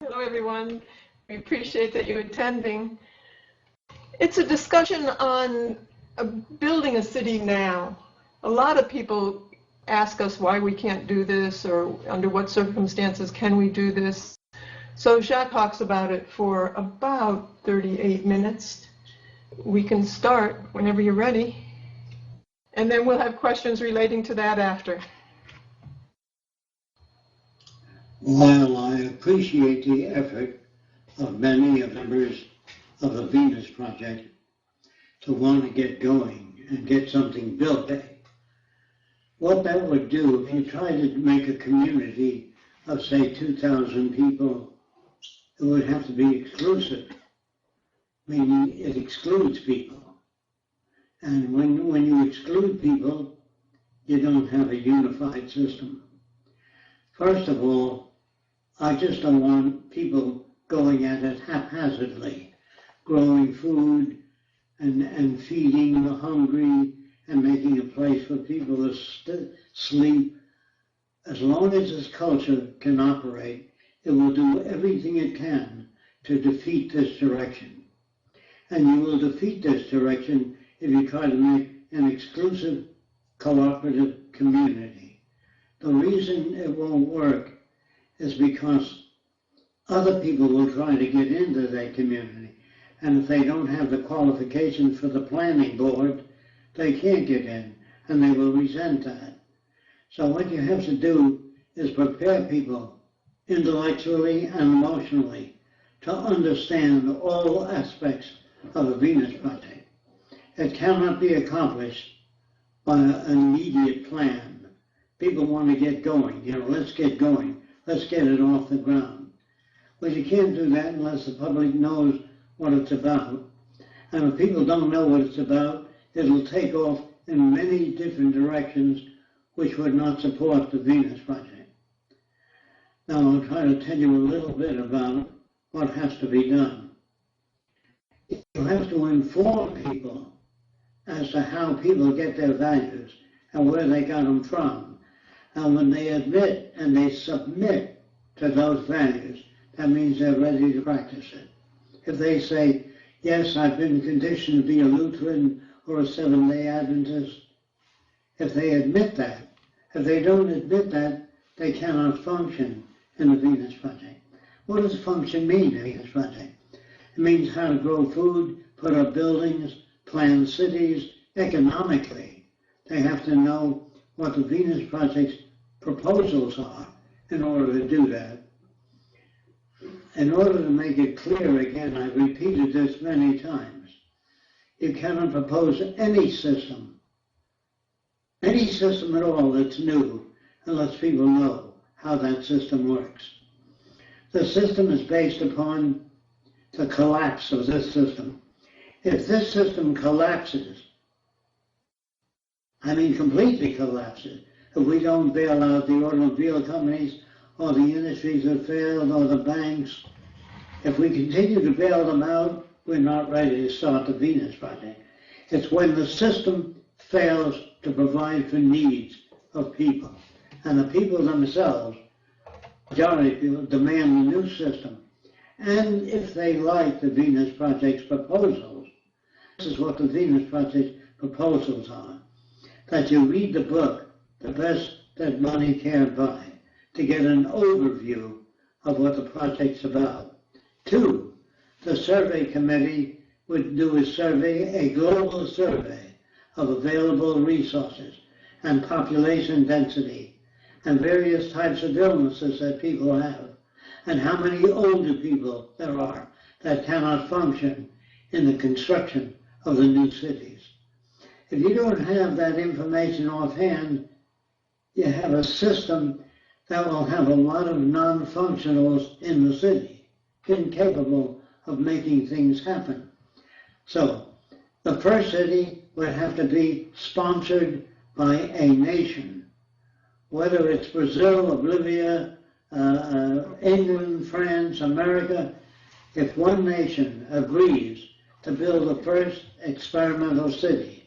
Hello, everyone. We appreciate that you're attending. It's a discussion on building a city now. A lot of people ask us why we can't do this or under what circumstances can we do this. So Jacques talks about it for about 38 minutes. We can start whenever you're ready. And then we'll have questions relating to that after. While I appreciate the effort of many members of the Venus Project to want to get going and get something built, what that would do, if you try to make a community of, say, 2,000 people, it would have to be exclusive, meaning it excludes people. And when you exclude people, you don't have a unified system. First of all, I just don't want people going at it haphazardly, growing food and feeding the hungry and making a place for people to sleep. As long as this culture can operate, it will do everything it can to defeat this direction. And you will defeat this direction if you try to make an exclusive cooperative community. The reason it won't work is because other people will try to get into that community. And if they don't have the qualifications for the planning board, they can't get in, and they will resent that. So what you have to do is prepare people intellectually and emotionally to understand all aspects of the Venus Project. It cannot be accomplished by an immediate plan. People want to get going, let's get going. Let's get it off the ground. But you can't do that unless the public knows what it's about. And if people don't know what it's about, it'll take off in many different directions which would not support the Venus Project. Now I'll try to tell you a little bit about what has to be done. You have to inform people as to how people get their values and where they got them from. And when they admit and they submit to those values, that means they're ready to practice it. If they say, yes, I've been conditioned to be a Lutheran or a Seventh-day Adventist, if they admit that, if they don't admit that, they cannot function in the Venus Project. What does function mean in the Venus Project? It means how to grow food, put up buildings, plan cities economically. They have to know what the Venus Project's proposals are in order to do that. In order to make it clear again, I've repeated this many times, you cannot propose any system at all that's new, unless people know how that system works. The system is based upon the collapse of this system. If this system collapses, I mean completely collapses, if we don't bail out the automobile companies or the industries that failed or the banks, if we continue to bail them out, we're not ready to start the Venus Project. It's when the system fails to provide for needs of people. And the people themselves, majority of people, demand a new system. And if they like the Venus Project's proposals, this is what the Venus Project's proposals are, that you read the book, The Best That Money Can't Buy, to get an overview of what the project's about. 2, the survey committee would do a global survey of available resources and population density and various types of illnesses that people have and how many older people there are that cannot function in the construction of the new cities. If you don't have that information offhand, you have a system that will have a lot of non-functionals in the city, incapable of making things happen. So the first city would have to be sponsored by a nation, whether it's Brazil, Bolivia, England, France, America. If one nation agrees to build the first experimental city,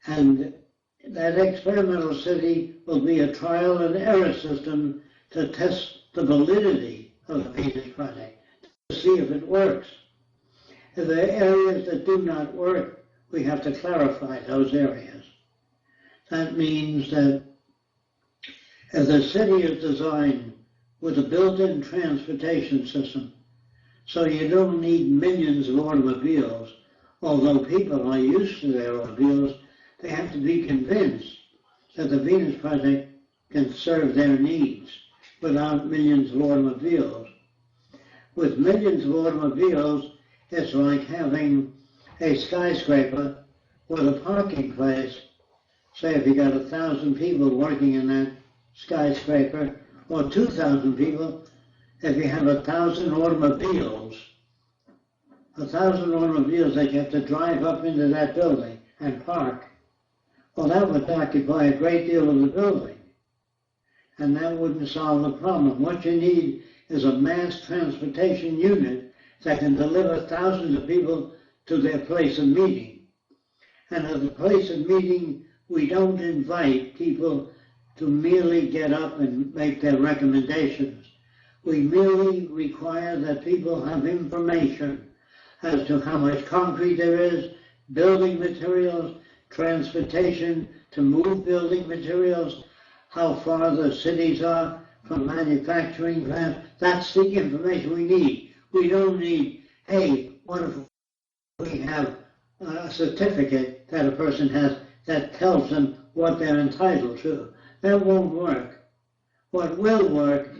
and that experimental city will be a trial and error system to test the validity of the Venus Project to see if it works. If there are areas that do not work, we have to clarify those areas. That means that if the city is designed with a built-in transportation system, so you don't need millions of automobiles, although people are used to their automobiles, they have to be convinced that the Venus Project can serve their needs without millions of automobiles. With millions of automobiles, it's like having a skyscraper with a parking place. Say if you got 1,000 people working in that skyscraper, or 2,000 people, if you have 1,000 automobiles, 1,000 automobiles that you have to drive up into that building and park, well, that would occupy a great deal of the building. And that wouldn't solve the problem. What you need is a mass transportation unit that can deliver thousands of people to their place of meeting. And at the place of meeting, we don't invite people to merely get up and make their recommendations. We merely require that people have information as to how much concrete there is, building materials, transportation to move building materials, how far the cities are from manufacturing plants. That's the information we need. We don't need, hey, what if we have a certificate that a person has that tells them what they're entitled to. That won't work. What will work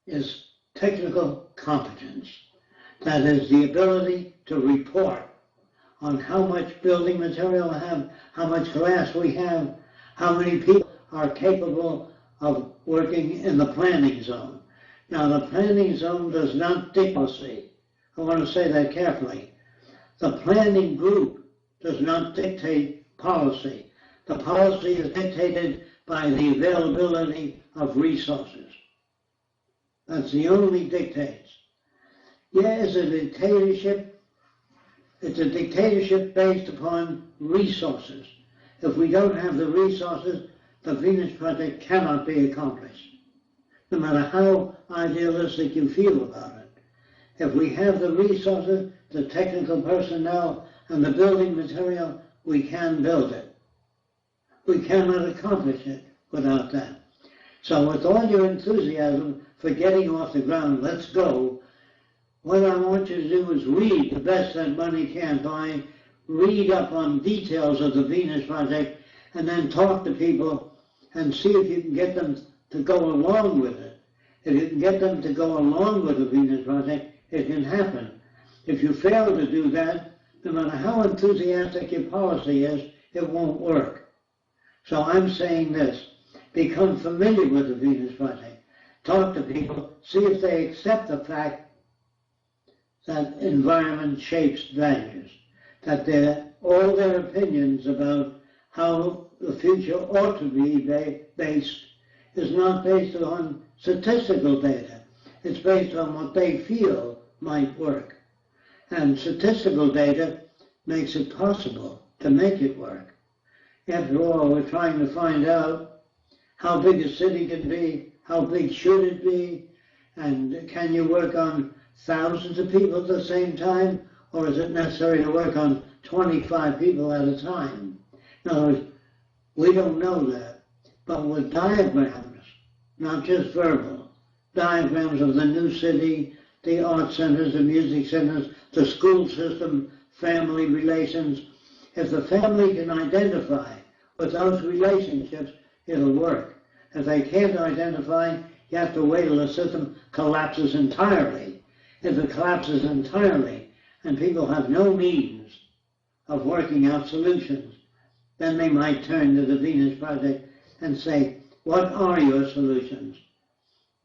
is technical competence. That is the ability to report on how much building material we have, how much glass we have, how many people are capable of working in the planning zone. Now, the planning zone does not dictate. I want to say that carefully. The planning group does not dictate policy. The policy is dictated by the availability of resources. That's the only dictates. Yeah, it's a dictatorship. It's a dictatorship based upon resources. If we don't have the resources, the Venus Project cannot be accomplished, no matter how idealistic you feel about it. If we have the resources, the technical personnel, and the building material, we can build it. We cannot accomplish it without that. So with all your enthusiasm for getting off the ground, let's go. What I want you to do is read the best that money can buy, read up on details of the Venus Project, and then talk to people and see if you can get them to go along with it. If you can get them to go along with the Venus Project, it can happen. If you fail to do that, no matter how enthusiastic your policy is, it won't work. So I'm saying this, become familiar with the Venus Project. Talk to people, see if they accept the fact that environment shapes values, that all their opinions about how the future ought to be based is not based on statistical data. It's based on what they feel might work. And statistical data makes it possible to make it work. After all, we're trying to find out how big a city can be, how big should it be, and can you work on thousands of people at the same time, or is it necessary to work on 25 people at a time? In other words, we don't know that, but with diagrams, not just verbal, diagrams of the new city, the art centers, the music centers, the school system, family relations. If the family can identify with those relationships, it'll work. If they can't identify, you have to wait till the system collapses entirely. If it collapses entirely and people have no means of working out solutions, then they might turn to the Venus Project and say, what are your solutions?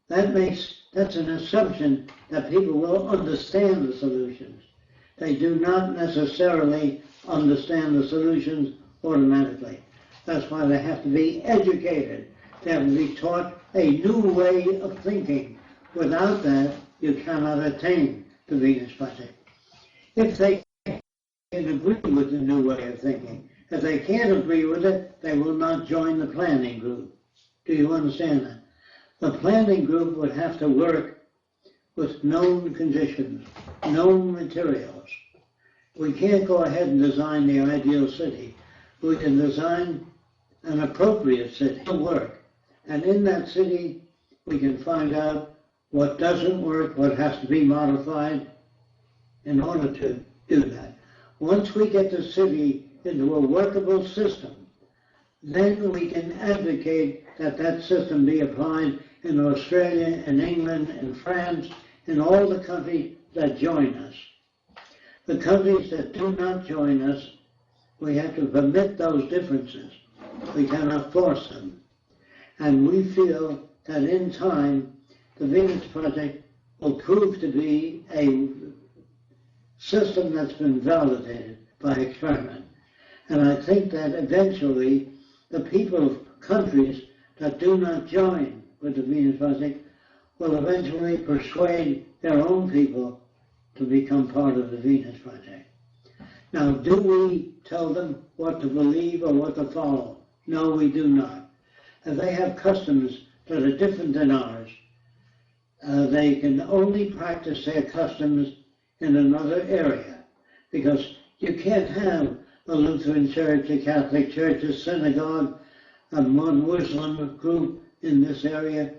That's an assumption that people will understand the solutions. They do not necessarily understand the solutions automatically. That's why they have to be educated. They have to be taught a new way of thinking. Without that, you cannot attain the Venus Project. If they can agree with the new way of thinking, if they can't agree with it, they will not join the planning group. Do you understand that? The planning group would have to work with known conditions, known materials. We can't go ahead and design the ideal city. We can design an appropriate city to work. And in that city, we can find out what doesn't work, what has to be modified in order to do that. Once we get the city into a workable system, then we can advocate that that system be applied in Australia, in England, in France, in all the countries that join us. The countries that do not join us, we have to permit those differences. We cannot force them. And we feel that in time, the Venus Project will prove to be a system that's been validated by experiment. And I think that eventually the people of countries that do not join with the Venus Project will eventually persuade their own people to become part of the Venus Project. Now, do we tell them what to believe or what to follow? No, we do not. If they have customs that are different than ours, they can only practice their customs in another area, because you can't have a Lutheran church, a Catholic church, a synagogue, a Muslim group in this area.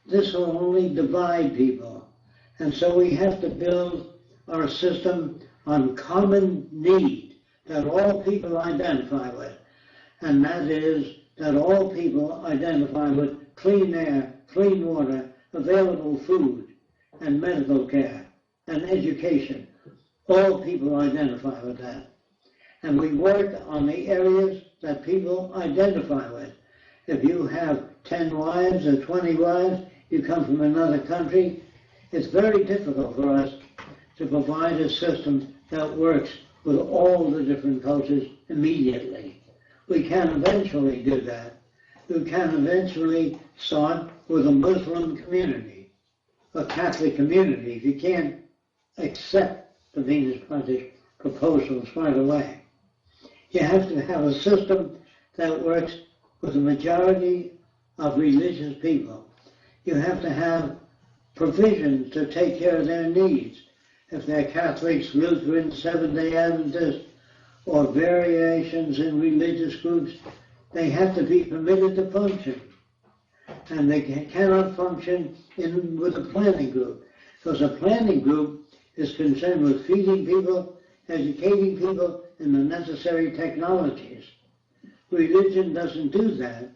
This will only divide people. And so we have to build our system on common need that all people identify with. And that is that all people identify with clean air, clean water, available food, and medical care, and education. All people identify with that. And we work on the areas that people identify with. If you have 10 wives or 20 wives, you come from another country, it's very difficult for us to provide a system that works with all the different cultures immediately. We can eventually do that. We can eventually start with a Muslim community, a Catholic community, if you can't accept the Venus Project proposals right away. You have to have a system that works with the majority of religious people. You have to have provisions to take care of their needs. If they're Catholics, Lutherans, Seventh-day Adventists, or variations in religious groups, they have to be permitted to function. And they cannot function with a planning group, because a planning group is concerned with feeding people, educating people in the necessary technologies. Religion doesn't do that.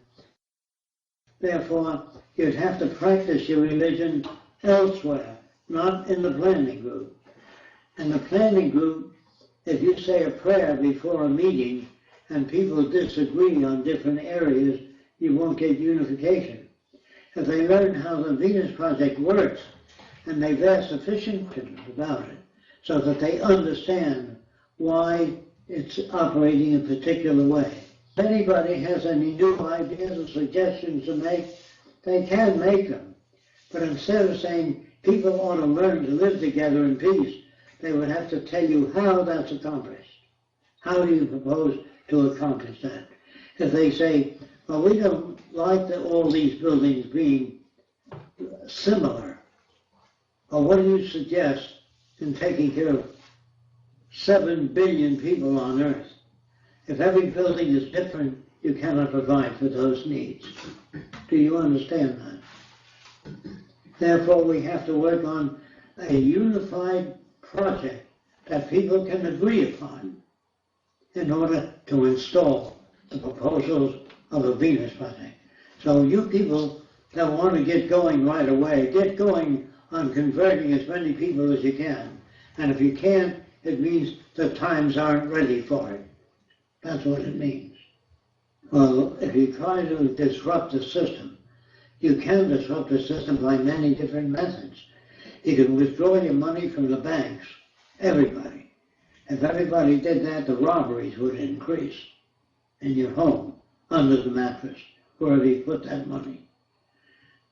Therefore, you'd have to practice your religion elsewhere, not in the planning group. And the planning group, if you say a prayer before a meeting and people disagree on different areas, you won't get unification. If they learn how the Venus Project works, and they've asked sufficient questions about it, so that they understand why it's operating in a particular way. If anybody has any new ideas or suggestions to make, they can make them. But instead of saying people ought to learn to live together in peace, they would have to tell you how that's accomplished. How do you propose to accomplish that? If they say, well, we don't like all these buildings being similar, well, what do you suggest in taking care of 7 billion people on Earth? If every building is different, you cannot provide for those needs. Do you understand that? Therefore, we have to work on a unified project that people can agree upon in order to install the proposals of the Venus Project. So you people that want to get going right away, get going on converting as many people as you can. And if you can't, it means the times aren't ready for it. That's what it means. Well, if you try to disrupt the system, you can disrupt the system by many different methods. You can withdraw your money from the banks, everybody. If everybody did that, the robberies would increase in your home, under the mattress, wherever you put that money.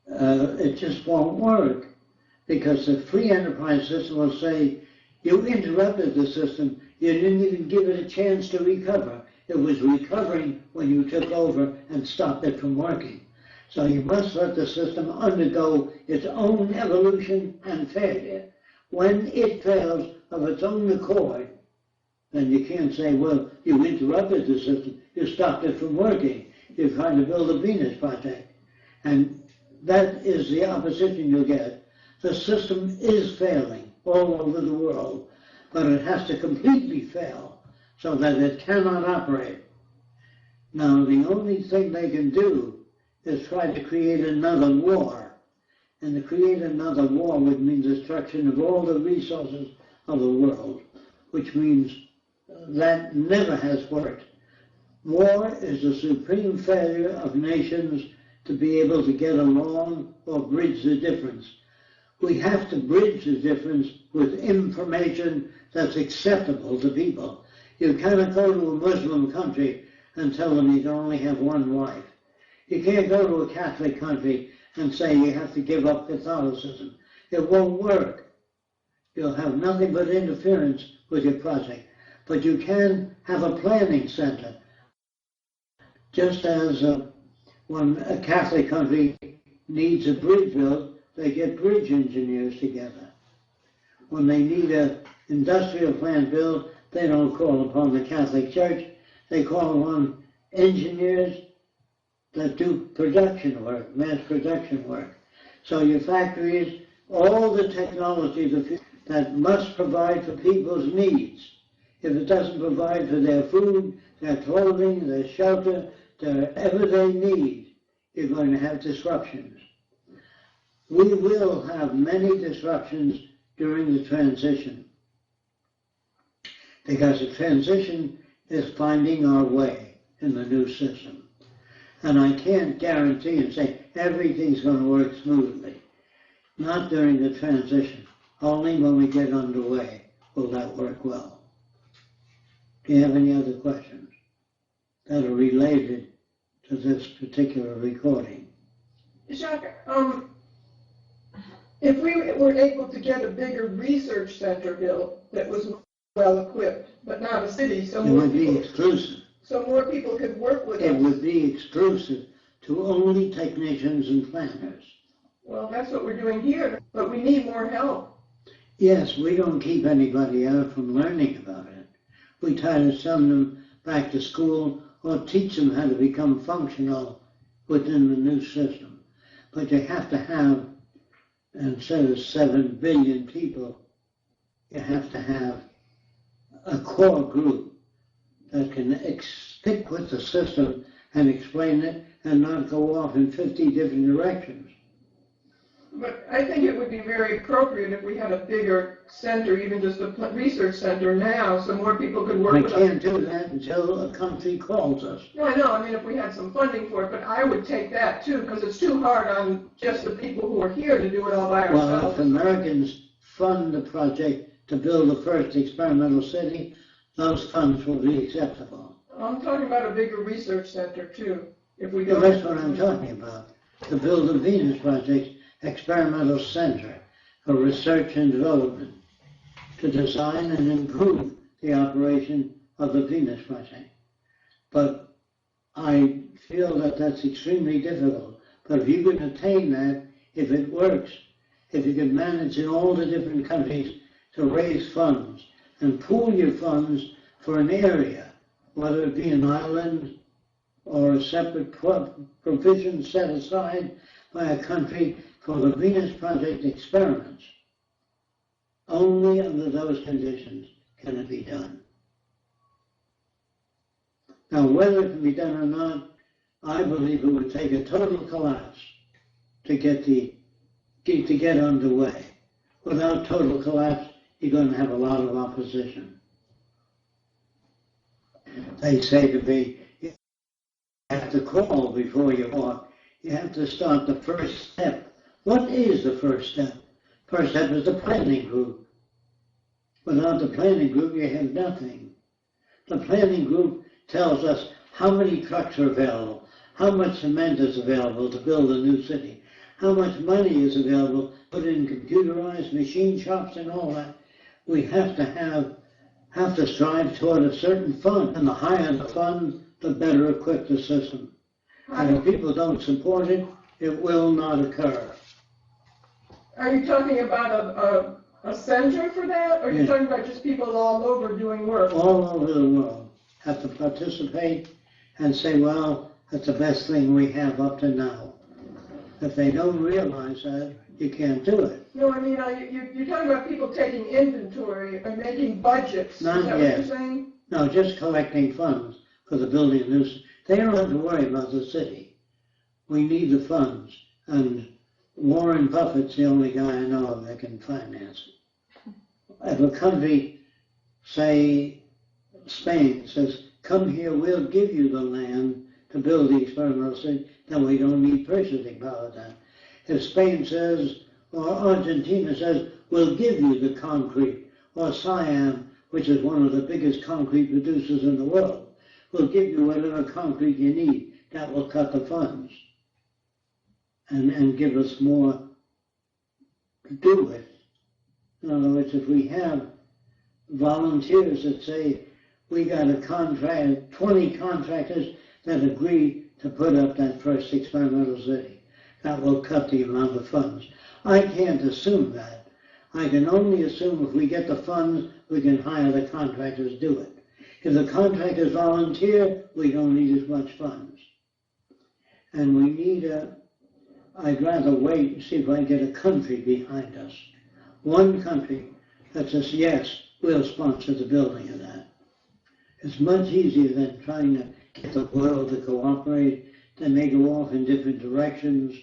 It just won't work, because the free enterprise system will say, you interrupted the system, you didn't even give it a chance to recover. It was recovering when you took over and stopped it from working. So you must let the system undergo its own evolution and failure. When it fails of its own accord, then you can't say, well, you interrupted the system, you stopped it from working, you're trying to build a Venus project. And that is the opposition you get. The system is failing all over the world, but it has to completely fail so that it cannot operate. Now, the only thing they can do is try to create another war. And to create another war would mean destruction of all the resources of the world, which means that never has worked. War is the supreme failure of nations to be able to get along or bridge the difference. We have to bridge the difference with information that's acceptable to people. You cannot go to a Muslim country and tell them you can only have one wife. You can't go to a Catholic country and say you have to give up Catholicism. It won't work. You'll have nothing but interference with your project. But you can have a planning center. Just as when a Catholic country needs a bridge built, they get bridge engineers together. When they need an industrial plant built, they don't call upon the Catholic Church. They call on engineers that do production work, mass production work. So your factories, all the technology that must provide for people's needs. If it doesn't provide for their food, their clothing, their shelter, their everyday need, you're going to have disruptions. We will have many disruptions during the transition, because the transition is finding our way in the new system. And I can't guarantee and say everything's going to work smoothly. Not during the transition. Only when we get underway will that work well. Do you have any other questions that are related to this particular recording? Jacques, if we were able to get a bigger research center built that was well equipped, but not a city, so it would be exclusive. So more people could work with it us. Would be exclusive to only technicians and planners. Well, that's what we're doing here, but we need more help. Yes, we don't keep anybody out from learning about it. We try to send them back to school or teach them how to become functional within the new system. But you have to have, instead of 7 billion people, you have to have a core group that can stick with the system and explain it and not go off in 50 different directions. But I think it would be very appropriate if we had a bigger center, even just a research center now, so more people could work with us. We can't do that until a country calls us. No, I know. I mean, if we had some funding for it, but I would take that too, because it's too hard on just the people who are here to do it all by ourselves. Well, if Americans fund the project to build the first experimental city, those funds will be acceptable. I'm talking about a bigger research center too. If we go. Well, that's what I'm talking about. To build the Venus Project experimental center for research and development, to design and improve the operation of the Venus Project. But I feel that that's extremely difficult. But if you can attain that, if it works, if you can manage in all the different countries to raise funds and pool your funds for an area, whether it be an island or a separate provision set aside by a country for the Venus Project experiments. Only under those conditions can it be done. Now, whether it can be done or not, I believe it would take a total collapse to get underway. Without total collapse, you're going to have a lot of opposition. They say to me, you have to crawl before you walk. You have to start the first step. What is the first step? First step is the planning group. Without the planning group, you have nothing. The planning group tells us how many trucks are available, how much cement is available to build a new city, how much money is available, put in computerized machine shops and all that. We have to strive toward a certain fund, and the higher the fund, the better equipped the system. And if people don't support it, it will not occur. Are you talking about a center for that, or are you talking about just people all over doing work? All over the world have to participate and say, well, that's the best thing we have up to now. If they don't realize that, you can't do it. No, I mean, you're talking about people taking inventory or making budgets. Not Is that yet. what you're saying? No, just collecting funds for the building of new. They don't have to worry about the city. We need the funds, and Warren Buffett's the only guy I know of that can finance it. If a country, say Spain, says, come here, we'll give you the land to build the experimental city, then we don't need purchasing power then. If Spain says, or Argentina says, we'll give you the concrete, or Siam, which is one of the biggest concrete producers in the world, we'll give you whatever concrete you need, that will cut the funds and give us more to do with. In other words, if we have volunteers that say, we got a contract, 20 contractors that agree to put up that first experimental city, that will cut the amount of funds. I can't assume that. I can only assume if we get the funds, we can hire the contractors to do it. If the contractors volunteer, we don't need as much funds. And we need I'd rather wait and see if I can get a country behind us. One country that says, yes, we'll sponsor the building of that. It's much easier than trying to get the world to cooperate, then they go off in different directions.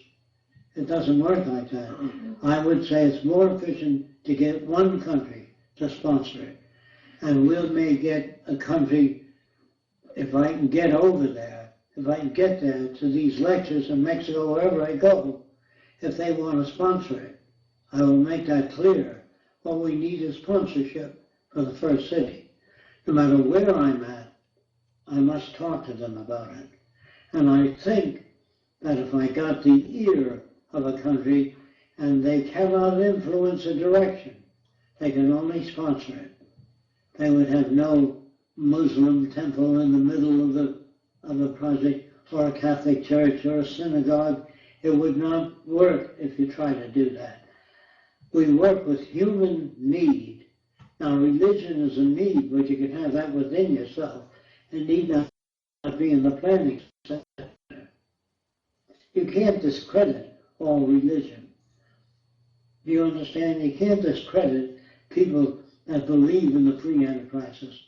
It doesn't work like that. I would say it's more efficient to get one country to sponsor it. And we may get a country, if I can get over there, if I can get there to these lectures in Mexico, wherever I go, if they want to sponsor it, I will make that clear. What we need is sponsorship for the first city. No matter where I'm at, I must talk to them about it. And I think that if I got the ear of a country and they cannot influence a direction, they can only sponsor it. They would have no Muslim temple in the middle of the project, or a Catholic church, or a synagogue. It would not work if you try to do that. We work with human need. Now, religion is a need, but you can have that within yourself. It need not be in the planning center. You can't discredit all religion. Do you understand? You can't discredit people that believe in the free enterprises.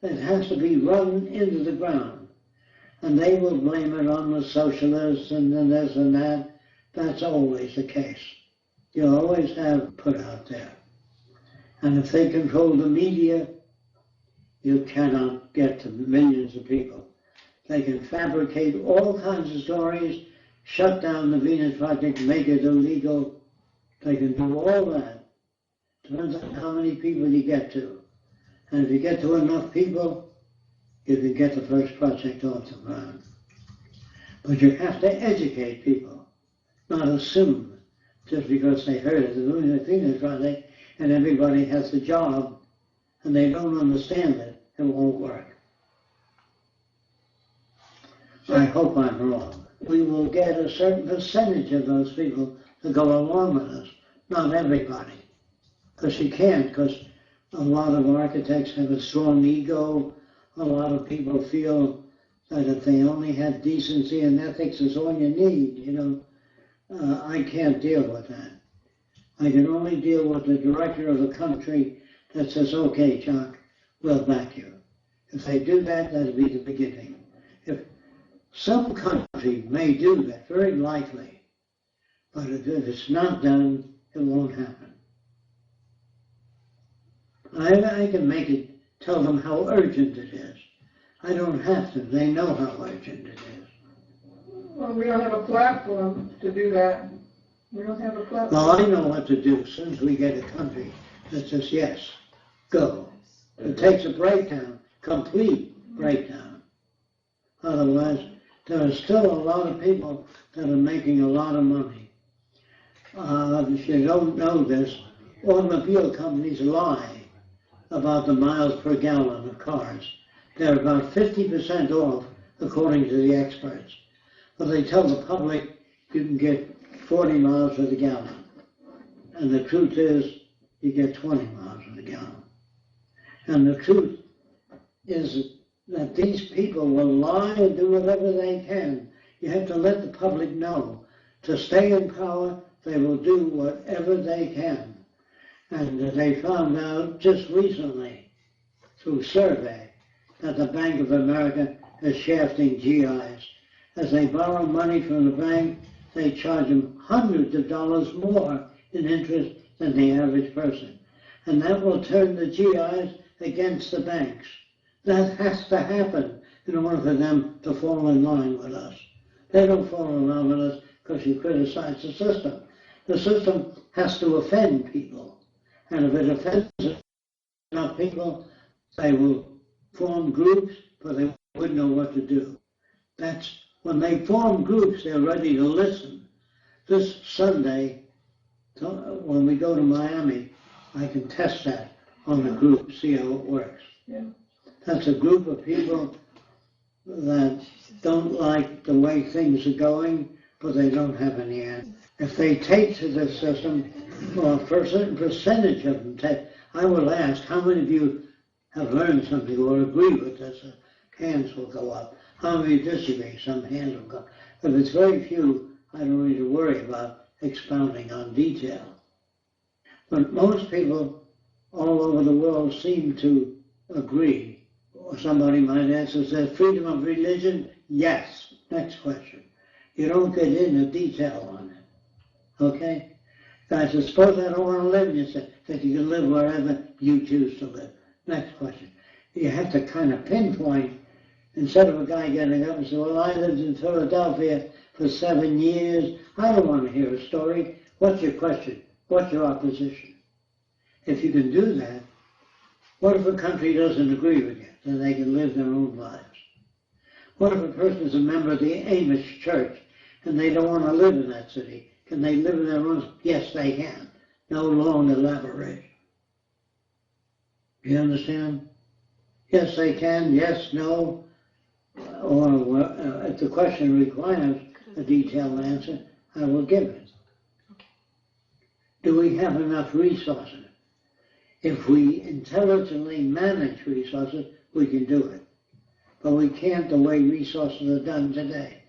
It has to be run into the ground. And they will blame it on the socialists and then this and that. That's always the case. You always have put out there. And if they control the media, you cannot get to millions of people. They can fabricate all kinds of stories, shut down the Venus Project, make it illegal. They can do all that. Depends on how many people you get to. And if you get to enough people, you can get the first project off the ground. But you have to educate people, not assume just because they heard of the Venus Project and everybody has a job and they don't understand it, it won't work. I hope I'm wrong. We will get a certain percentage of those people to go along with us, not everybody. Because you can't, because a lot of architects have a strong ego. A lot of people feel that if they only had decency and ethics is all you need, I can't deal with that. I can only deal with the director of the country that says, okay, Chuck, we'll back you. If they do that, that'll be the beginning. If some country may do that, very likely, but if it's not done, it won't happen. I can make it, tell them how urgent it is. I don't have to. They know how urgent it is. Well, we don't have a platform to do that. We don't have a platform. Well, I know what to do as soon as we get a country that says, yes, go. It takes a breakdown, complete breakdown. Otherwise, there are still a lot of people that are making a lot of money. If you don't know this, automobile companies lie about the miles per gallon of cars. They're about 50% off, according to the experts. But they tell the public you can get 40 miles to the gallon. And the truth is, you get 20 miles to the gallon. And the truth is that these people will lie and do whatever they can. You have to let the public know. To stay in power, they will do whatever they can. And they found out just recently, through survey, that the Bank of America is shafting GIs. As they borrow money from the bank, they charge them hundreds of dollars more in interest than the average person. And that will turn the GIs against the banks. That has to happen in order for them to fall in line with us. They don't fall in line with us because you criticize the system. The system has to offend people. And if it offends enough people, they will form groups, but they wouldn't know what to do. That's when they form groups, they're ready to listen. This Sunday, when we go to Miami, I can test that on the group, see how it works. Yeah. That's a group of people that don't like the way things are going, but they don't have any answer. If they take to this system, well, for a certain percentage of them take, I will ask, how many of you have learned something or agree with this? Hands will go up. How many disagree? Some hands will go up. If it's very few, I don't need to worry about expounding on detail. But most people all over the world seem to agree. Or somebody might ask, is there freedom of religion? Yes. Next question. You don't get into detail on it. Okay? Guys, suppose I don't want to live, you say that you can live wherever you choose to live. Next question. You have to kind of pinpoint, instead of a guy getting up and saying, well, I lived in Philadelphia for 7 years. I don't want to hear a story. What's your question? What's your opposition? If you can do that, what if a country doesn't agree with you, then they can live their own lives? What if a person is a member of the Amish church and they don't want to live in that city? Can they live in their own? Yes, they can. No long elaboration. You understand? Yes, they can. Yes, no. Or if the question requires a detailed answer, I will give it. Do we have enough resources? If we intelligently manage resources, we can do it. But we can't the way resources are done today.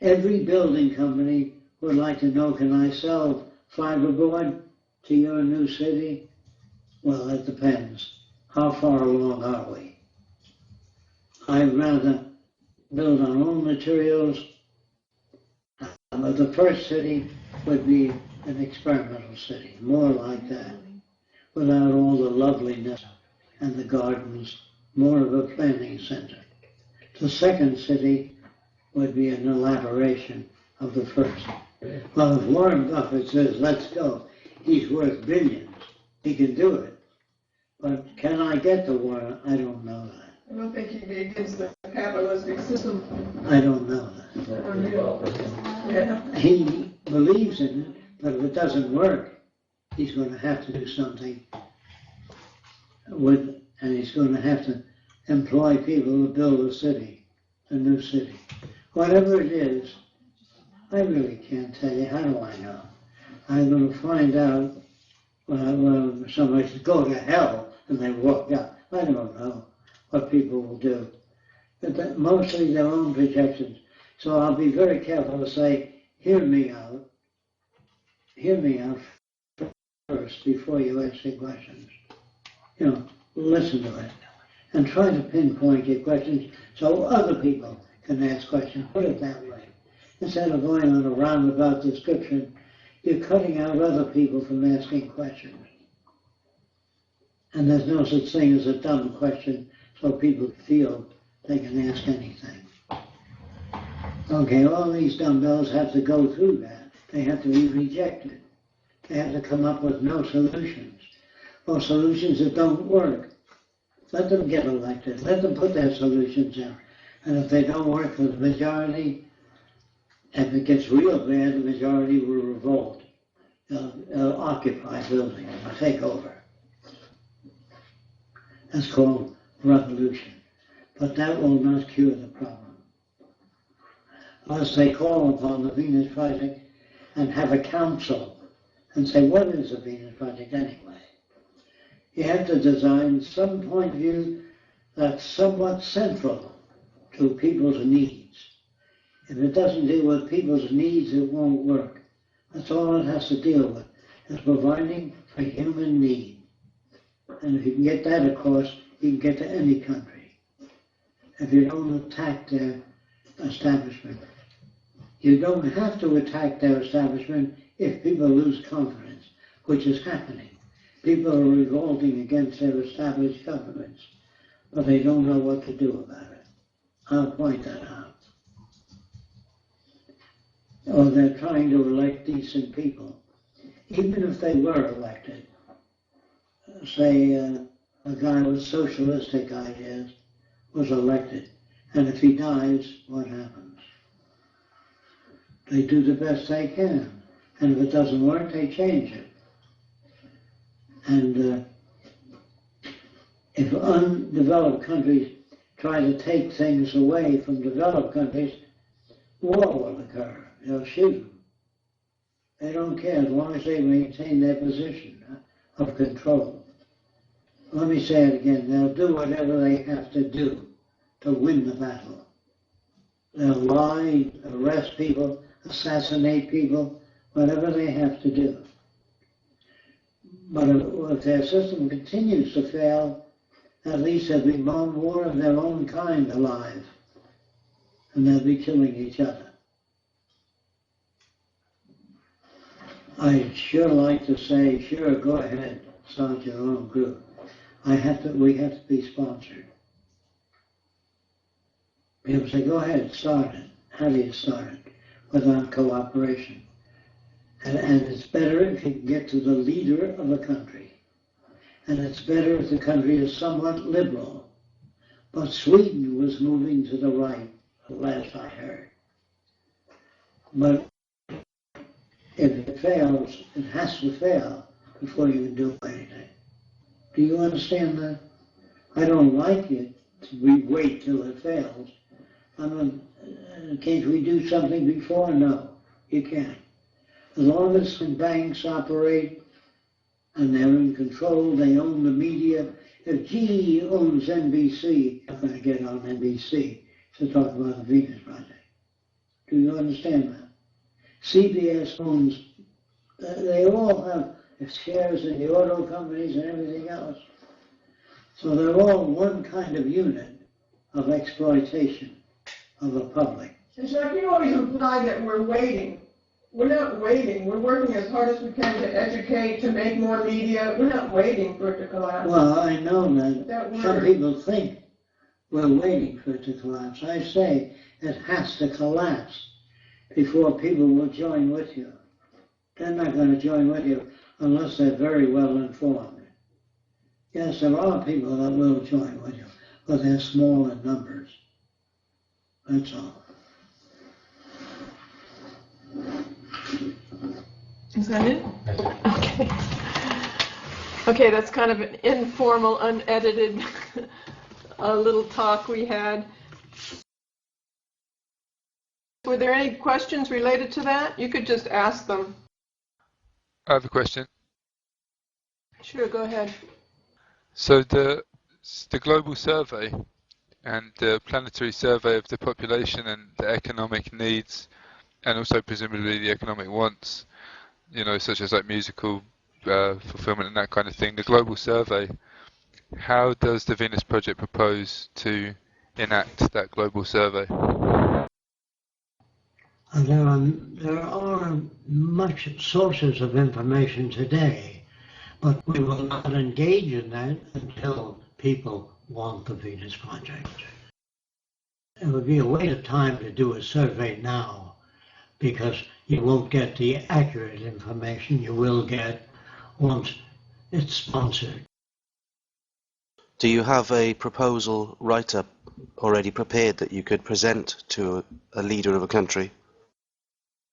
Every building company would like to know, can I sell fiberboard to your new city? Well, it depends. How far along are we? I'd rather build our own materials. But the first city would be an experimental city, more like that, without all the loveliness and the gardens, more of a planning center. The second city would be an elaboration of the first. Well, if Warren Buffett says, let's go, he's worth billions. He can do it. But can I get to Warren? I don't know that. I don't think he'd be against the capitalistic system. I don't know that. Yeah. He believes in it, but if it doesn't work, he's going to have to do something and he's going to have to employ people to build a city, a new city. Whatever it is, I really can't tell you. How do I know? I'm going to find out when somebody says, go to hell, and they walk out. I don't know what people will do. But mostly their own projections. So I'll be very careful to say, hear me out. Hear me out first before you ask the questions. You know, listen to it. And try to pinpoint your questions so other people can ask questions. Put it that way. Instead of going on a roundabout description, you're cutting out other people from asking questions. And there's no such thing as a dumb question, so people feel they can ask anything. Okay, all these dumbbells have to go through that. They have to be rejected. They have to come up with no solutions, or solutions that don't work. Let them get elected. Let them put their solutions in. And if they don't work for the majority, if it gets real bad, the majority will revolt. They'll occupy buildings, take over. That's called revolution. But that will not cure the problem. unless they call upon the Venus Project and have a council and say, what is the Venus Project anyway? You have to design some point of view that's somewhat central to people's needs. If it doesn't deal with people's needs, it won't work. That's all it has to deal with, is providing for human need. And if you can get that across, you can get to any country. If you don't attack their establishment. You don't have to attack their establishment if people lose confidence, which is happening. People are revolting against their established governments, but they don't know what to do about it. I'll point that out. Or they're trying to elect decent people. Even if they were elected, say a guy with socialistic ideas was elected, and if he dies, what happens? They do the best they can, and if it doesn't work, they change it. And if undeveloped countries try to take things away from developed countries, war will occur. They'll shoot them. They don't care as long as they maintain their position of control. Let me say it again. They'll do whatever they have to do to win the battle. They'll lie, arrest people, assassinate people, whatever they have to do. But if their system continues to fail, at least there'll be more of their own kind alive, and they'll be killing each other. I'd sure like to say, sure, go ahead, start your own group. We have to be sponsored. People say, go ahead, start it. How do you start it? Without cooperation. And it's better if you can get to the leader of a country. And it's better if the country is somewhat liberal. But Sweden was moving to the right, last I heard. But if it fails, it has to fail before you can do anything. Do you understand that? I don't like it to wait till it fails. Can't we do something before? No, you can't. As long as the banks operate and they're in control, they own the media. If GE owns NBC, I'm going to get on NBC to talk about the Venus Project. Do you understand that? CBS owns, they all have shares in the auto companies and everything else. So they're all one kind of unit of exploitation of the public. It's like you always imply that we're waiting. We're not waiting. We're working as hard as we can to educate, to make more media. We're not waiting for it to collapse. Well, I know that some people think we're waiting for it to collapse. I say it has to collapse before people will join with you. They're not going to join with you unless they're very well informed. Yes, there are people that will join with you, but they're small in numbers. That's all. Is that it? Okay. Okay, that's kind of an informal, unedited little talk we had. Were there any questions related to that? You could just ask them. I have a question. Sure, go ahead. So the global survey and the planetary survey of the population and the economic needs, and also presumably the economic wants, you know, such as like musical fulfillment and that kind of thing. The global survey, how does the Venus Project propose to enact that global survey? There are much sources of information today, but we will not engage in that until people want the Venus Project. It would be a waste of time to do a survey now, because you won't get the accurate information you will get once it's sponsored. Do you have a proposal write-up already prepared that you could present to a leader of a country?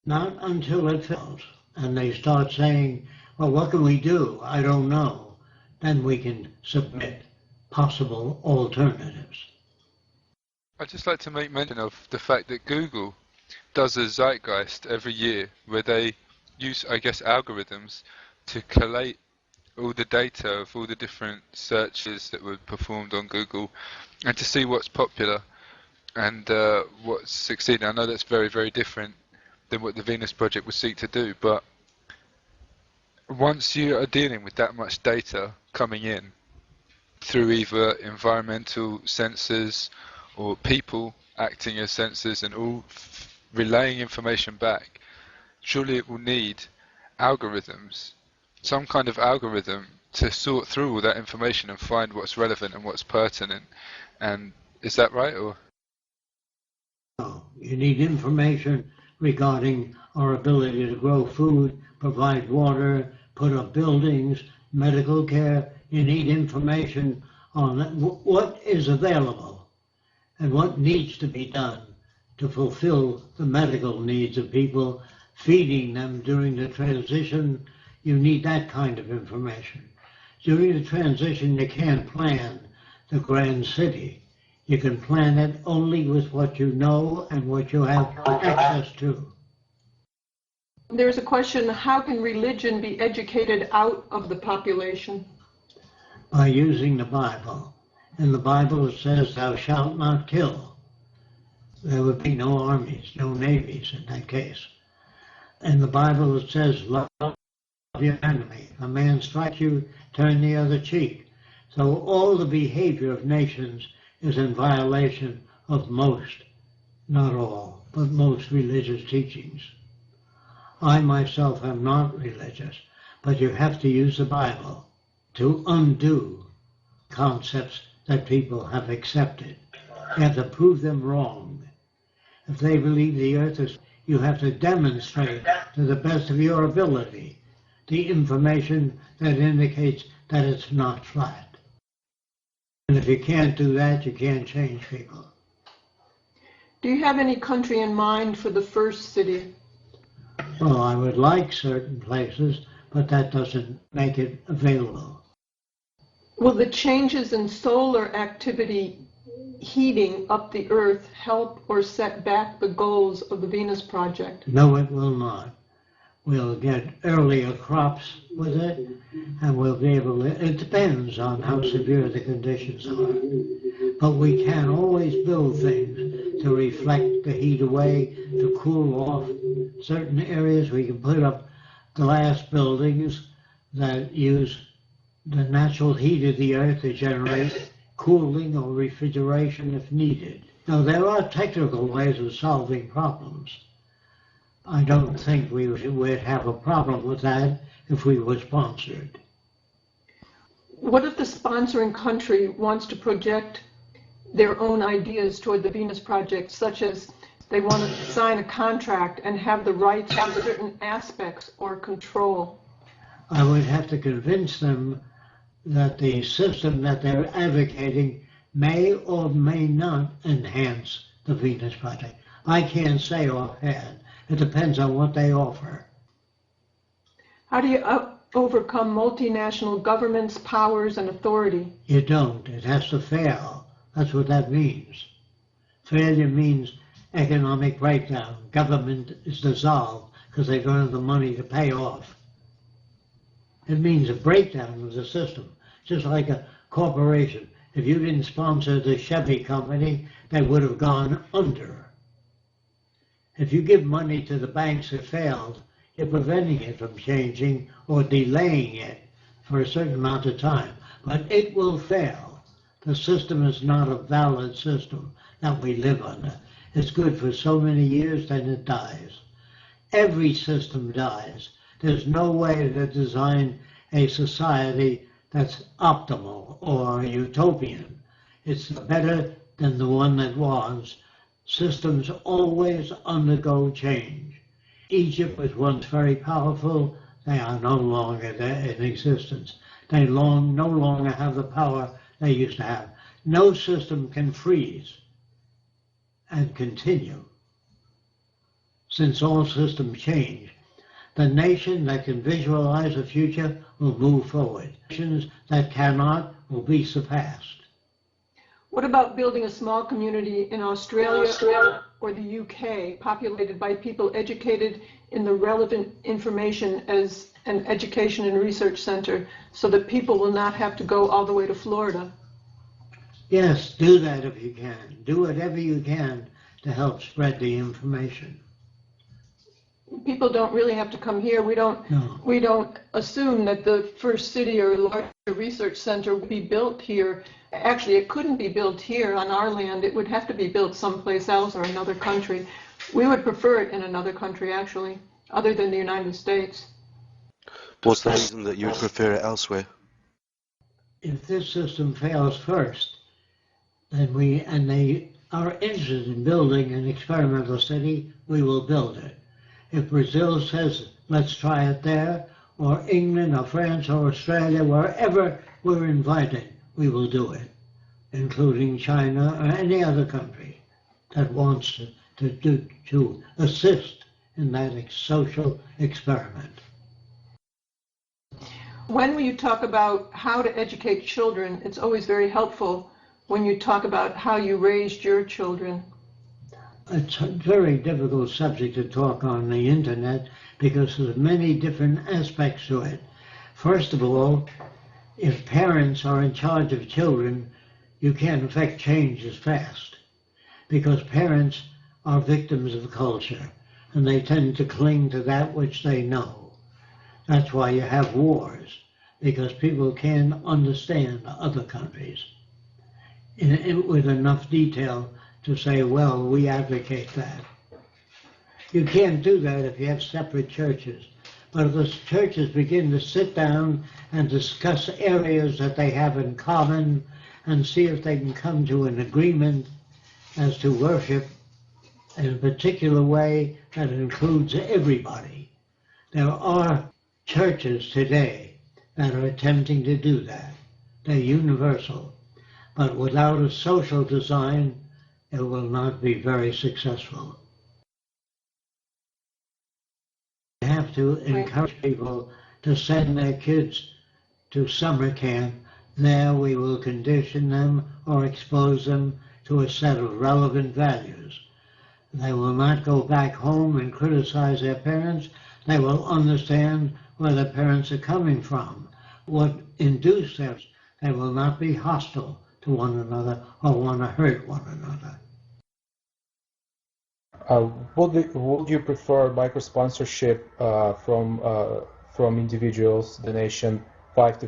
Not until it fails, and they start saying, well, what can we do? I don't know. Then we can submit possible alternatives. I'd just like to make mention of the fact that Google does a zeitgeist every year where they use, I guess, algorithms to collate all the data of all the different searches that were performed on Google and to see what's popular and what's succeeding. I know that's very, very different than what the Venus Project would seek to do, but once you are dealing with that much data coming in through either environmental sensors or people acting as sensors and all relaying information back, surely it will need algorithms, some kind of algorithm to sort through all that information and find what's relevant and what's pertinent. And is that right? Or no, you need information regarding our ability to grow food, provide water, put up buildings, medical care. You need information on what is available and what needs to be done to fulfill the medical needs of people, feeding them during the transition. You need that kind of information. During the transition, you can't plan the grand city. You can plan it only with what you know and what you have access to. There's a question, how can religion be educated out of the population? By using the Bible. In the Bible it says, thou shalt not kill. There would be no armies, no navies in that case. In the Bible it says, love your enemy. If a man strikes you, turn the other cheek. So all the behavior of nations is in violation of most, not all, but most religious teachings. I myself am not religious, but you have to use the Bible to undo concepts that people have accepted. You have to prove them wrong. If they believe the earth is, you have to demonstrate to the best of your ability the information that indicates that it's not flat. And if you can't do that, you can't change people. Do you have any country in mind for the first city? Well, I would like certain places, but that doesn't make it available. Will the changes in solar activity heating up the Earth help or set back the goals of the Venus Project? No, it will not. We'll get earlier crops with it, and we'll be able to, it depends on how severe the conditions are. But we can always build things to reflect the heat away, to cool off certain areas. We can put up glass buildings that use the natural heat of the earth to generate cooling or refrigeration if needed. Now, there are technical ways of solving problems. I don't think we would have a problem with that if we were sponsored. What if the sponsoring country wants to project their own ideas toward the Venus Project, such as they want to sign a contract and have the rights to certain aspects or control? I would have to convince them that the system that they're advocating may or may not enhance the Venus Project. I can't say offhand. It depends on what they offer. How do you overcome multinational governments, powers, and authority? You don't. It has to fail. That's what that means. Failure means economic breakdown. Government is dissolved because they don't have the money to pay off. It means a breakdown of the system, just like a corporation. If you didn't sponsor the Chevy company, they would have gone under. If you give money to the banks that failed, you're preventing it from changing or delaying it for a certain amount of time. But it will fail. The system is not a valid system that we live under. It's good for so many years, then it dies. Every system dies. There's no way to design a society that's optimal or utopian. It's better than the one that was. Systems always undergo change. Egypt was once very powerful. They are no longer in existence. They no longer have the power they used to have. No system can freeze and continue, since all systems change. The nation that can visualize the future will move forward. Nations that cannot will be surpassed. What about building a small community in Australia or the UK, populated by people educated in the relevant information as an education and research center, so that people will not have to go all the way to Florida. Yes, do that if you can. Do whatever you can to help spread the information. People don't really have to come here. We don't assume that the first city or larger research center will be built here. Actually, it couldn't be built here on our land. It would have to be built someplace else or another country. We would prefer it in another country, actually, other than the United States. What's the reason that you would prefer it elsewhere? If this system fails first, then they are interested in building an experimental city, we will build it. If Brazil says, let's try it there, or England or France or Australia, wherever we're invited, we will do it, including China or any other country that wants to assist in that social experiment. When you talk about how to educate children, it's always very helpful when you talk about how you raised your children. It's a very difficult subject to talk on the internet because there's many different aspects to it. First of all, if parents are in charge of children, you can't affect change as fast because parents are victims of culture and they tend to cling to that which they know. That's why you have wars, because people can't understand other countries with enough detail to say, well, we advocate that. You can't do that if you have separate churches. But if the churches begin to sit down and discuss areas that they have in common and see if they can come to an agreement as to worship in a particular way that includes everybody. There are churches today that are attempting to do that. They're universal. But without a social design, it will not be very successful. We have to encourage people to send their kids to summer camp. There we will condition them or expose them to a set of relevant values. They will not go back home and criticize their parents. They will understand where their parents are coming from, what induced them. They will not be hostile to one another or want to hurt one another. Would you prefer micro-sponsorship from individuals, donation $3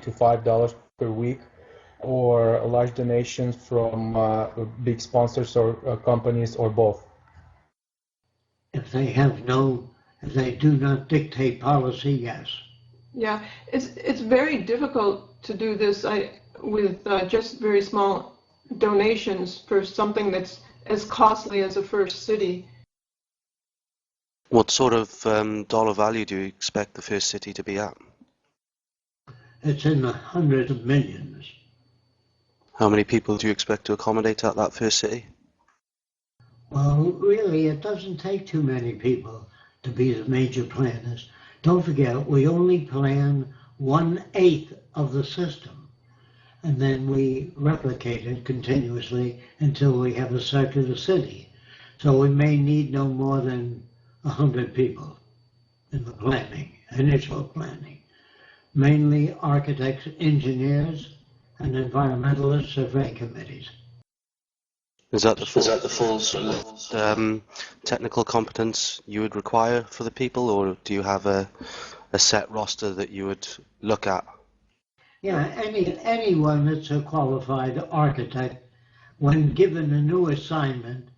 to $5 per week, or large donations from big sponsors or companies, or both? If they do not dictate policy, yes. Yeah, it's very difficult to do this with just very small donations for something that's as costly as a first city. What sort of dollar value do you expect the first city to be at? It's in the hundreds of millions. How many people do you expect to accommodate at that first city? Well, really, it doesn't take too many people to be the major planners. Don't forget, we only plan 1/8 of the system, and then we replicate it continuously until we have a circular city. So we may need no more than 100 people in the planning, initial planning. Mainly architects, engineers, and environmentalist survey committees. Is that the full sort of technical competence you would require for the people, or do you have a set roster that you would look at? Yeah, anyone that's a qualified architect, when given a new assignment,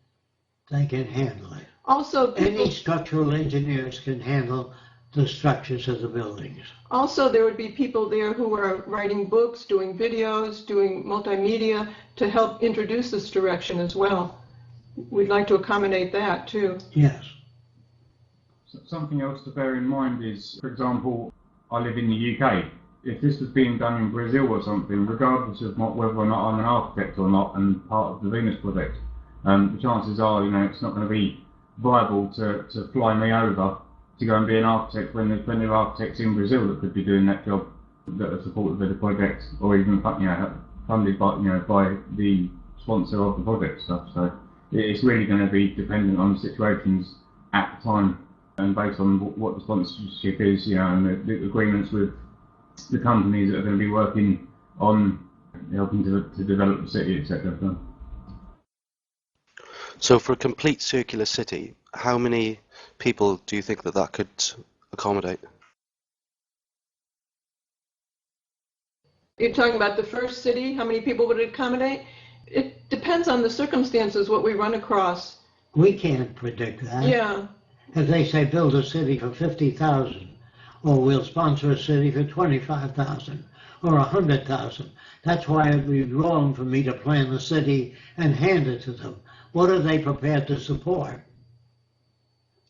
they can handle it. Also, Any structural engineers can handle the structures of the buildings. Also, there would be people there who are writing books, doing videos, doing multimedia to help introduce this direction as well. We'd like to accommodate that too. Yes. Something else to bear in mind is, for example, I live in the UK. If this was being done in Brazil or something, regardless of whether or not I'm an architect or not and part of the Venus project, the chances are, it's not going to be viable to fly me over to go and be an architect when there's plenty of architects in Brazil that could be doing that job, that are supported by the project, or even funded by by the sponsor of the project stuff. So it's really going to be dependent on the situations at the time and based on what the sponsorship is, you know, and the agreements with the companies that are going to be working on helping to develop the city, etc. So for a complete circular city, how many people do you think that could accommodate? You're talking about the first city, how many people would it accommodate? It depends on the circumstances, what we run across. We can't predict that. Yeah. If they say build a city for 50,000, or we'll sponsor a city for 25,000 or 100,000, that's why it would be wrong for me to plan the city and hand it to them. What are they prepared to support?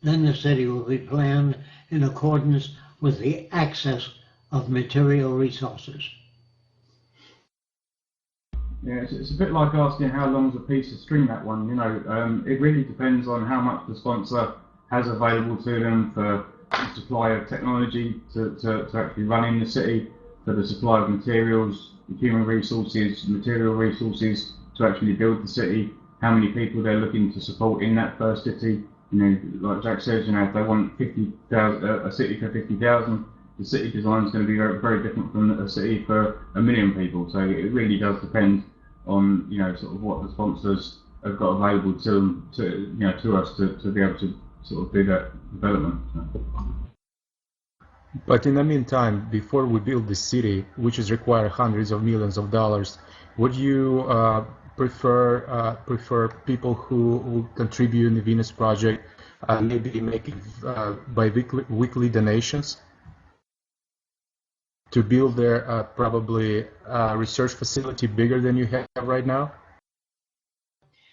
Then the city will be planned in accordance with the access of material resources. Yeah, it's a bit like asking how long's a piece of string, that one, you know. It really depends on how much the sponsor has available to them for the supply of technology to actually run in the city, for the supply of materials, human resources, material resources to actually build the city, how many people they're looking to support in that first city. You know, like Jack says, you know, if they want 50,000, a city for 50,000, the city design is going to be very, very different from a city for 1 million people. So it really does depend on, you know, sort of what the sponsors have got available to them, to us to be able to sort of do that development. But in the meantime, before we build the city, which is require hundreds of millions of dollars, would you prefer people who contribute in the Venus project, maybe making weekly donations to build their probably research facility bigger than you have right now?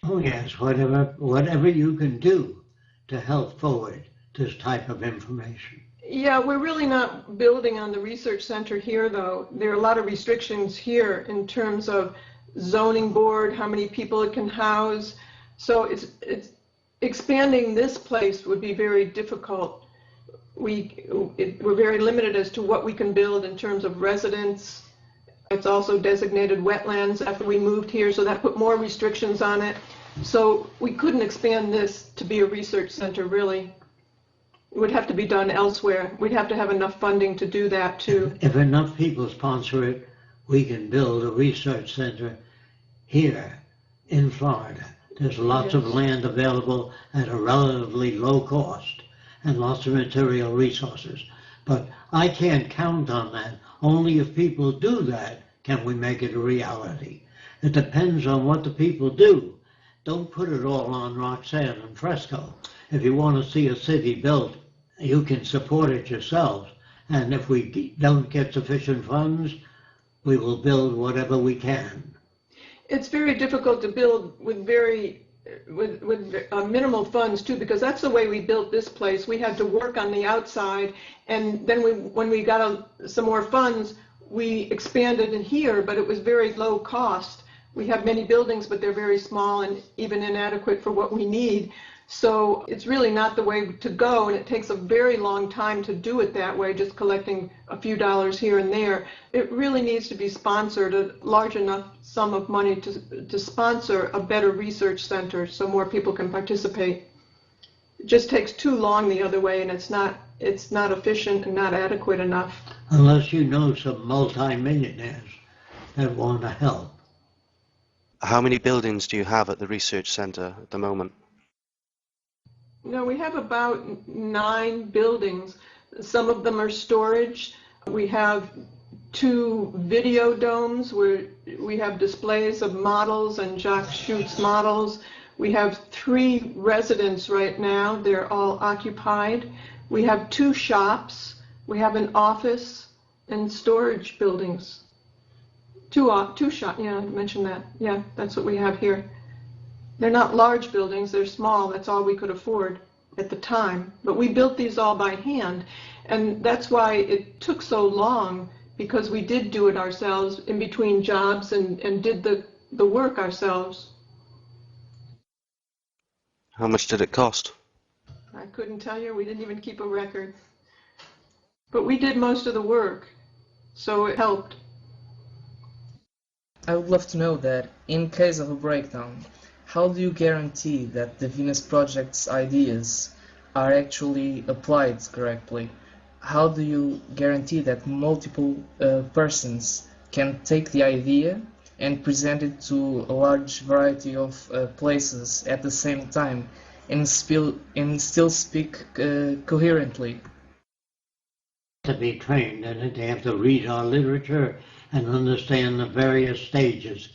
Oh yes, whatever you can do to help forward this type of information. Yeah, we're really not building on the research center here, though. There are a lot of restrictions here in terms of zoning board, how many people it can house. So it's expanding this place would be very difficult. We're very limited as to what we can build in terms of residents. It's also designated wetlands after we moved here, so that put more restrictions on it. So we couldn't expand this to be a research center, really. It would have to be done elsewhere. We'd have to have enough funding to do that, too. If enough people sponsor it, we can build a research center here in Florida. There's lots of land available at a relatively low cost and lots of material resources. But I can't count on that. Only if people do that can we make it a reality. It depends on what the people do. Don't put it all on Roxanne and Fresco. If you want to see a city built, you can support it yourselves. And if we don't get sufficient funds, we will build whatever we can. It's very difficult to build with minimal funds too, because that's the way we built this place. We had to work on the outside, and then when we got some more funds, we expanded in here, but it was very low cost. We have many buildings, but they're very small and even inadequate for what we need. So it's really not the way to go, and it takes a very long time to do it that way, just collecting a few dollars here and there. It really needs to be sponsored, a large enough sum of money to sponsor a better research center so more people can participate. It just takes too long the other way, and it's not efficient and not adequate enough. Unless you know some multi-millionaires that want to help. How many buildings do you have at the research center at the moment? No, we have about 9 buildings. Some of them are storage. We have 2 video domes where we have displays of models, and Jacques shoots models. We have 3 residents right now. They're all occupied. We have 2 shops. We have an office and storage buildings. 2 shops, yeah, I mentioned that. Yeah, that's what we have here. They're not large buildings, they're small. That's all we could afford at the time. But we built these all by hand, and that's why it took so long, because we did do it ourselves in between jobs and did the work ourselves. How much did it cost? I couldn't tell you. We didn't even keep a record. But we did most of the work, so it helped. I would love to know that in case of a breakdown, how do you guarantee that the Venus project's ideas are actually applied correctly? How do you guarantee that multiple persons can take the idea and present it to a large variety of places at the same time and still speak coherently? To be trained in it, they have to read our literature and understand the various stages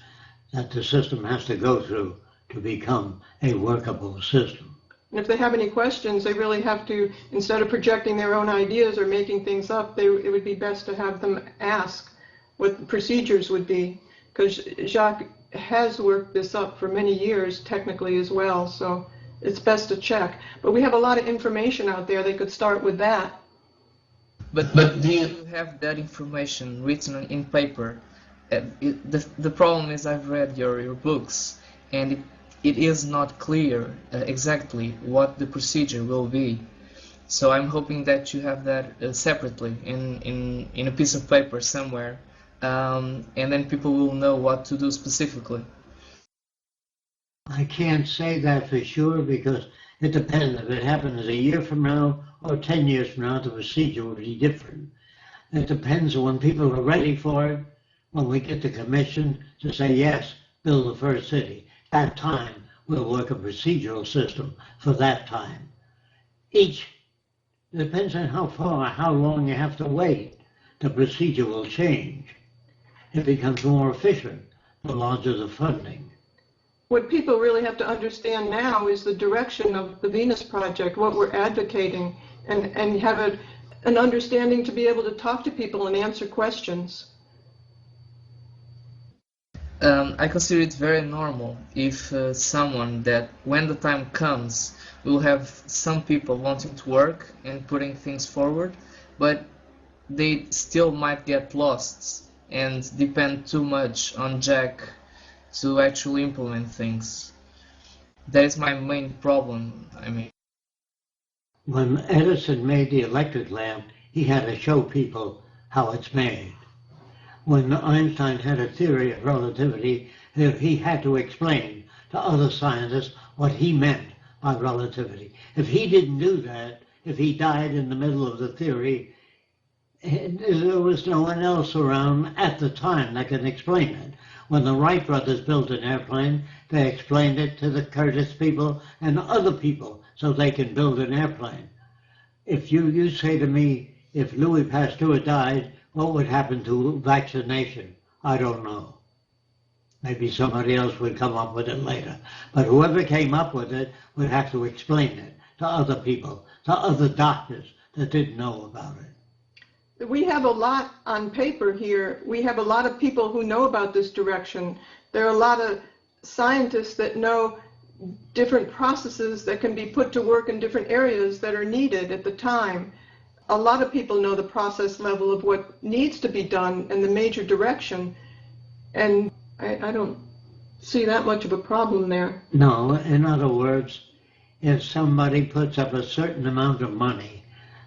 that the system has to go through to become a workable system. And if they have any questions, they really have to, instead of projecting their own ideas or making things up, it would be best to have them ask what the procedures would be, because Jacques has worked this up for many years technically as well, so it's best to check. But we have a lot of information out there. They could start with that. But do you have that information written in paper? The problem is I've read your books, and it is not clear exactly what the procedure will be. So I'm hoping that you have that separately in a piece of paper somewhere, and then people will know what to do specifically. I can't say that for sure because it depends. If it happens a year from now or 10 years from now, the procedure will be different. It depends on when people are ready for it, when we get the commission to say, yes, build the first city. That time, we'll work a procedural system for that time. Each, depends on how long you have to wait. The procedure will change. It becomes more efficient the larger the funding. What people really have to understand now is the direction of the Venus Project, what we're advocating, and have an understanding to be able to talk to people and answer questions. I consider it very normal if someone that, when the time comes, will have some people wanting to work and putting things forward, but they still might get lost and depend too much on Jack to actually implement things. That is my main problem, I mean. When Edison made the electric lamp, he had to show people how it's made. When Einstein had a theory of relativity, he had to explain to other scientists what he meant by relativity. If he didn't do that, if he died in the middle of the theory, there was no one else around at the time that could explain it. When the Wright brothers built an airplane, they explained it to the Curtiss people and other people so they can build an airplane. If you say to me, if Louis Pasteur died, what would happen to vaccination? I don't know. Maybe somebody else would come up with it later. But whoever came up with it would have to explain it to other people, to other doctors that didn't know about it. We have a lot on paper here. We have a lot of people who know about this direction. There are a lot of scientists that know different processes that can be put to work in different areas that are needed at the time. A lot of people know the process level of what needs to be done and the major direction. And I don't see that much of a problem there. No, in other words, if somebody puts up a certain amount of money,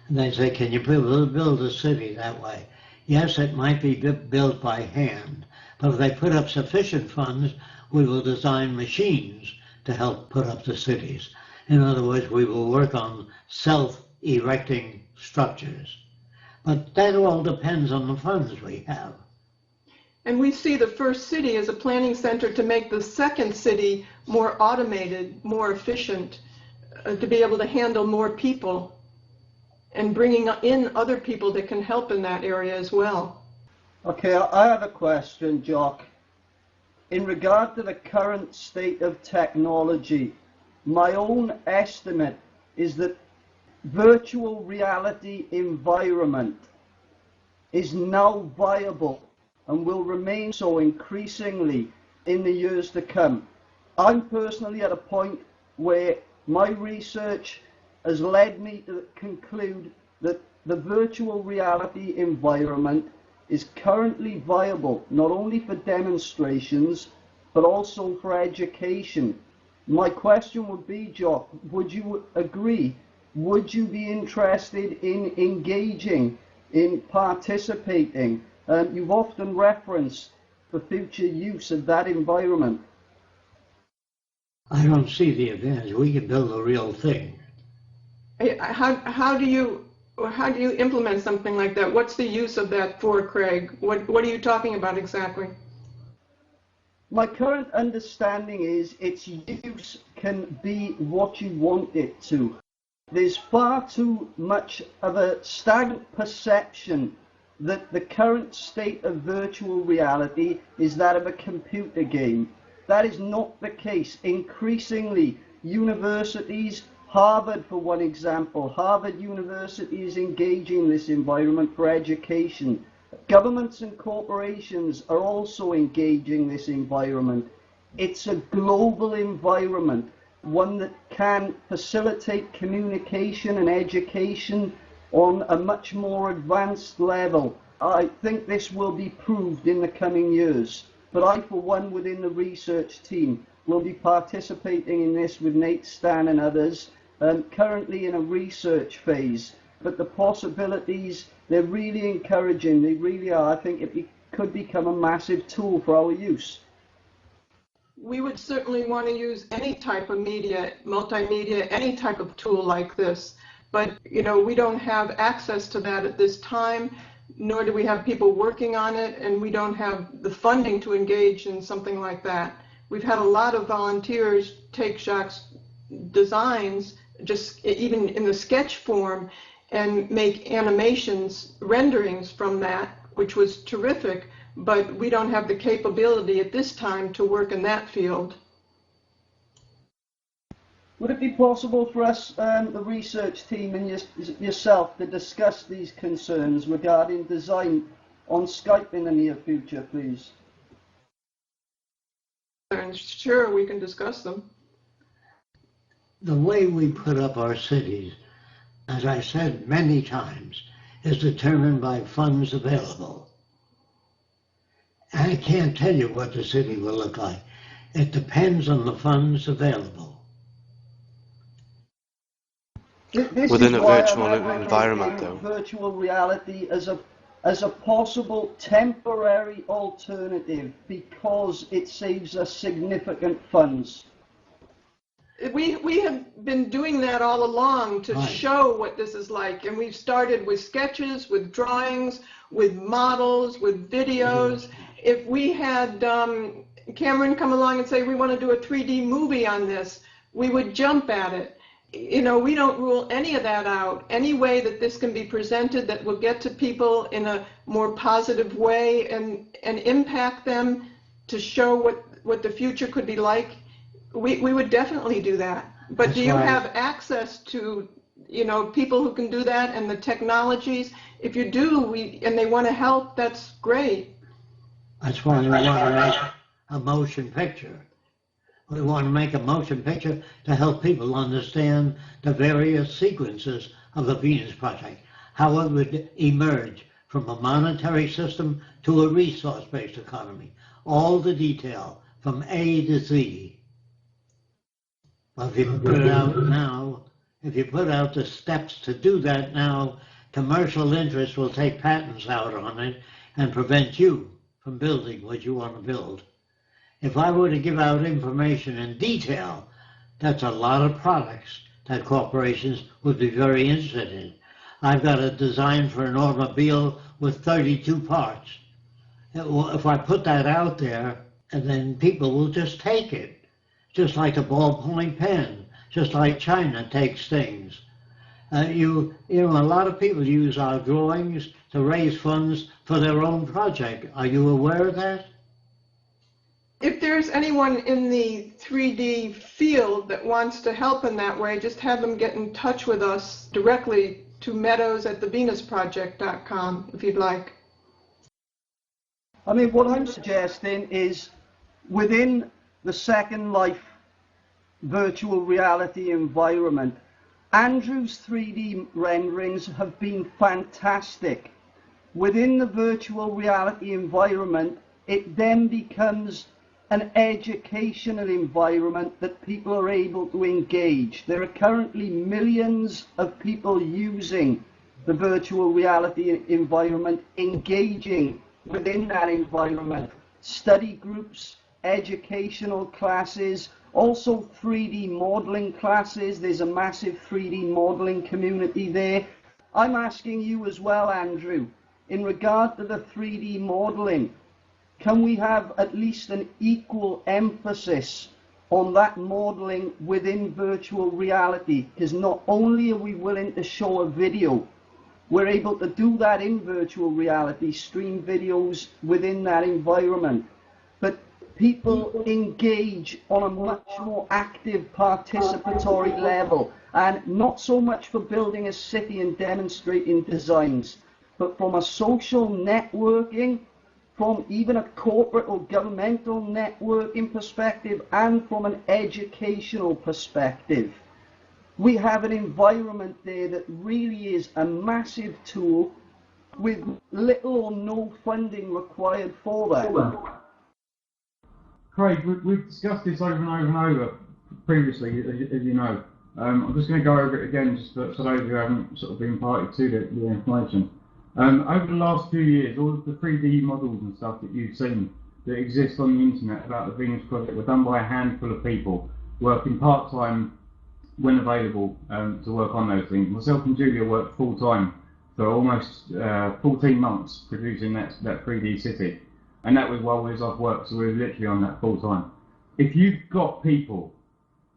and they say, can you build a city that way? Yes, it might be built by hand, but if they put up sufficient funds, we will design machines to help put up the cities. In other words, we will work on self-erecting structures. But that all depends on the funds we have. And we see the first city as a planning center to make the second city more automated, more efficient, to be able to handle more people, and bringing in other people that can help in that area as well. Okay, I have a question, Jock. In regard to the current state of technology, my own estimate is that virtual reality environment is now viable and will remain so increasingly in the years to come. I'm personally at a point where my research has led me to conclude that the virtual reality environment is currently viable, not only for demonstrations, but also for education. My question would be, Jock, would you agree? Would you be interested in engaging, in participating? You've often referenced the future use of that environment. I don't see the advantage. We can build a real thing. How do you implement something like that? What's the use of that for, Craig? What are you talking about exactly? My current understanding is its use can be what you want it to. There's far too much of a stagnant perception that the current state of virtual reality is that of a computer game. That is not the case. Increasingly, universities, Harvard for one example, Harvard University is engaging this environment for education. Governments and corporations are also engaging this environment. It's a global environment, one that can facilitate communication and education on a much more advanced level. I think this will be proved in the coming years. But I, for one, within the research team, will be participating in this with Nate, Stan and others, currently in a research phase. But the possibilities, they're really encouraging, they really are. I think it could become a massive tool for our use. We would certainly want to use any type of media, multimedia, any type of tool like this. But, you know, we don't have access to that at this time, nor do we have people working on it, and we don't have the funding to engage in something like that. We've had a lot of volunteers take Jacques' designs, just even in the sketch form, and make animations, renderings from that, which was terrific, but we don't have the capability at this time to work in that field. Would it be possible for us, the research team and yourself, to discuss these concerns regarding design on Skype in the near future, please? And sure, we can discuss them. The way we put up our cities, as I said many times, is determined by funds available. I can't tell you what the city will look like. It depends on the funds available. Within a virtual environment, though. Virtual reality as a possible temporary alternative because it saves us significant funds. We have been doing that all along to show what this is like, and we've started with sketches, with drawings, with models, with videos. If we had Cameron come along and say, we want to do a 3D movie on this, we would jump at it. You know, we don't rule any of that out. Any way that this can be presented that will get to people in a more positive way and impact them to show what the future could be like, we would definitely do that. But do you have access to, you know, people who can do that and the technologies? If you do, and they want to help, that's great. That's why we want to make a motion picture. We want to make a motion picture to help people understand the various sequences of the Venus Project, how it would emerge from a monetary system to a resource-based economy, all the detail from A to Z. Well, if you put it out now, if you put out the steps to do that now, commercial interests will take patents out on it and prevent you from building what you want to build. If I were to give out information in detail, that's a lot of products that corporations would be very interested in. I've got a design for an automobile with 32 parts. If I put that out there, and then people will just take it, just like a ballpoint pen, just like China takes things. You know, a lot of people use our drawings to raise funds for their own project. Are you aware of that? If there's anyone in the 3D field that wants to help in that way, just have them get in touch with us directly to meadows@thevenusproject.com if you'd like. I mean, what I'm suggesting is within the Second Life virtual reality environment, Andrew's 3D renderings have been fantastic. Within the virtual reality environment, it then becomes an educational environment that people are able to engage. There are currently millions of people using the virtual reality environment, engaging within that environment. Study groups, educational classes, also 3D modeling classes. There's a massive 3D modeling community there. I'm asking you as well, Andrew, in regard to the 3D modeling, can we have at least an equal emphasis on that modeling within virtual reality? Because not only are we willing to show a video, we're able to do that in virtual reality, stream videos within that environment. But people engage on a much more active participatory level, and not so much for building a city and demonstrating designs, but from a social networking, from even a corporate or governmental networking perspective, and from an educational perspective. We have an environment there that really is a massive tool with little or no funding required for that. Craig, we've discussed this over and over and over previously, as you know. I'm just going to go over it again, just for those who haven't sort of been party to the information. Over the last few years, all of the 3D models and stuff that you've seen that exist on the internet about the Venus project were done by a handful of people working part-time when available to work on those things. Myself and Julia worked full-time for almost 14 months producing that 3D city, and that was while we was off work, so we were literally on that full-time. If you've got people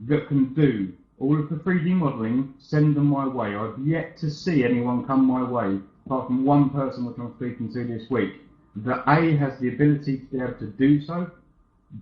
that can do all of the 3D modelling, send them my way. I've yet to see anyone come my way, apart from one person which I'm speaking to this week, that A, has the ability to be able to do so,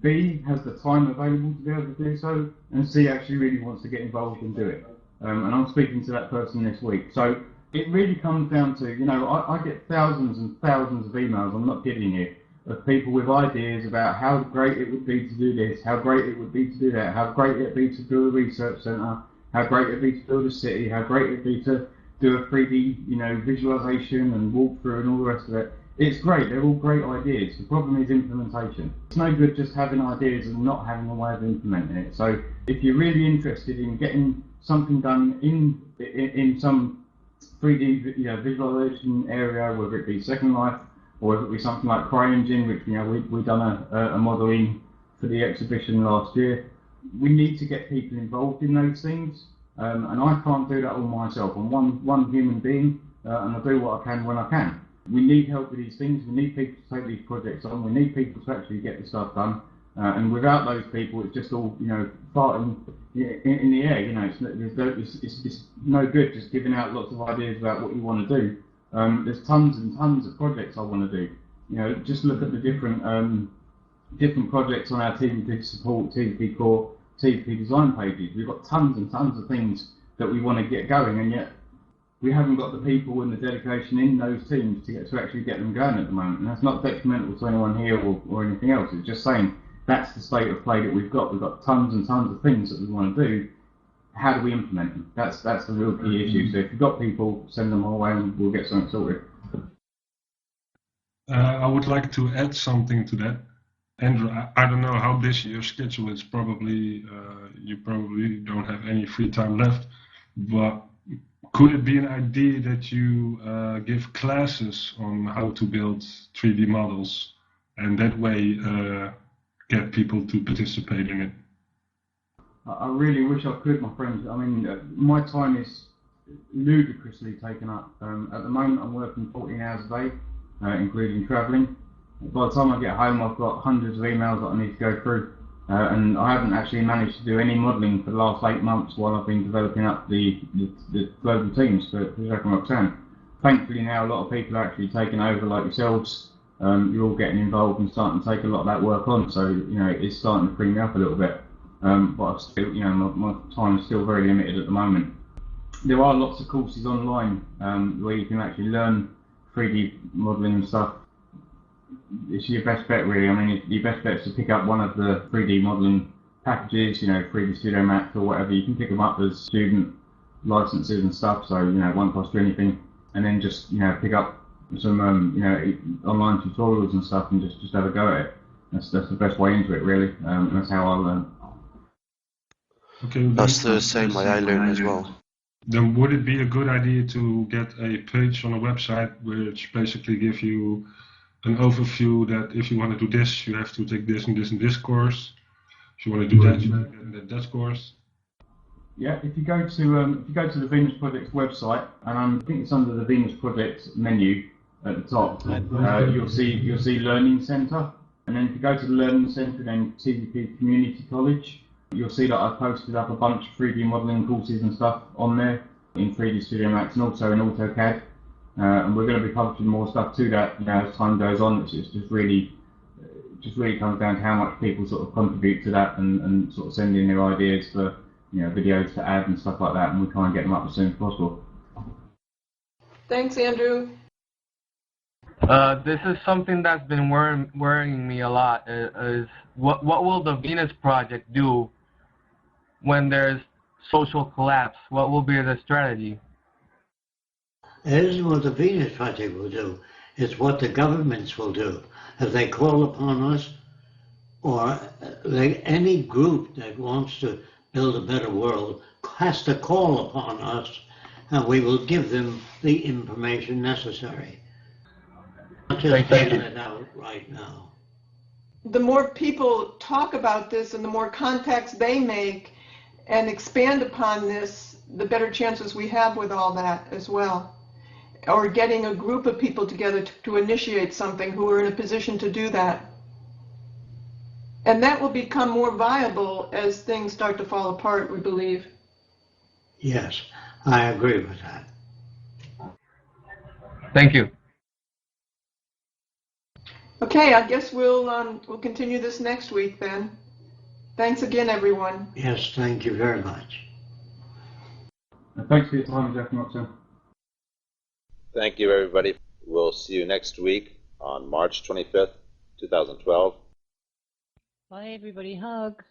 B, has the time available to be able to do so, and C, actually really wants to get involved and do it. And I'm speaking to that person this week. So it really comes down to, you know, I get thousands and thousands of emails, I'm not kidding you, of people with ideas about how great it would be to do this, how great it would be to do that, how great it would be to build a research centre, how great it would be to build a city, how great it would be to do a 3D, you know, visualization and walkthrough and all the rest of it. It's great, they're all great ideas. The problem is implementation. It's no good just having ideas and not having a way of implementing it. So if you're really interested in getting something done in some 3D, you know, visualization area, whether it be Second Life or whether it be something like CryEngine, which, you know, we've done a modelling for the exhibition last year, we need to get people involved in those things. And I can't do that all myself. I'm one human being, and I do what I can when I can. We need help with these things. We need people to take these projects on. We need people to actually get the stuff done. And without those people, it's just all, you know, farting in the air. You know, it's no good just giving out lots of ideas about what you want to do. There's tons and tons of projects I want to do. You know, just look at the different projects on our TVP support, TVP core, TVP design pages. We've got tons and tons of things that we want to get going, and yet we haven't got the people and the dedication in those teams to actually get them going at the moment. And that's not detrimental to anyone here or anything else. It's just saying that's the state of play that we've got. We've got tons and tons of things that we want to do. How do we implement them? That's the real key issue. So if you've got people, send them our way and we'll get something sorted. I would like to add something to that. Andrew, I don't know how busy your schedule is. Probably you probably don't have any free time left, but could it be an idea that you give classes on how to build 3D models, and that way get people to participate in it? I really wish I could, my friends. I mean, my time is ludicrously taken up. At the moment, I'm working 14 hours a day, including travelling. By the time I get home, I've got hundreds of emails that I need to go through, and I haven't actually managed to do any modelling for the last 8 months while I've been developing up the global teams for Second Life. Thankfully now a lot of people are actually taking over, like yourselves. You're all getting involved and starting to take a lot of that work on, so you know it's starting to free me up a little bit. But I've still, you know, my time is still very limited at the moment. There are lots of courses online where you can actually learn 3D modelling and stuff. It's your best bet, really. I mean, your best bet is to pick up one of the 3D modelling packages, you know, 3D Studio Max or whatever. You can pick them up as student licenses and stuff, so, you know, it won't cost you anything. And then just, you know, pick up some, you know, online tutorials and stuff and just have a go at it. That's the best way into it, really. And that's how I learn. Okay, that's the same way I learn as well. Then would it be a good idea to get a page on a website which basically give you an overview that if you want to do this, you have to take this and this and this course. If you want to do that, you take that course. Yeah, if you go to the Venus Project's website, and I think it's under the Venus Project menu at the top, you'll see Learning Centre, and then if you go to the Learning Centre, then TVP Community College, you'll see that I've posted up a bunch of 3D modelling courses and stuff on there in 3D Studio Max and also in AutoCAD, and we're going to be publishing more stuff to that, as time goes on. It's just really comes down to how much people sort of contribute to that and sort of send in their ideas for videos to add and stuff like that, and we try and get them up as soon as possible. Thanks, Andrew. This is something that's been worrying me a lot. Is what will the Venus Project do when there's social collapse? What will be the strategy? It isn't what the Venus Project will do. It's what the governments will do. If they call upon us, or any group that wants to build a better world has to call upon us, and we will give them the information necessary. Not just getting it out right now. The more people talk about this and the more contacts they make and expand upon this, the better chances we have with all that as well. Or getting a group of people together to initiate something who are in a position to do that. And that will become more viable as things start to fall apart, we believe. Yes, I agree with that. Thank you. Okay, I guess we'll continue this next week then. Thanks again, everyone. Yes, thank you very much. Thanks for your time, Jeff and Roxanne. Thank you, everybody. We'll see you next week on March 25th, 2012. Bye, everybody. Hugs.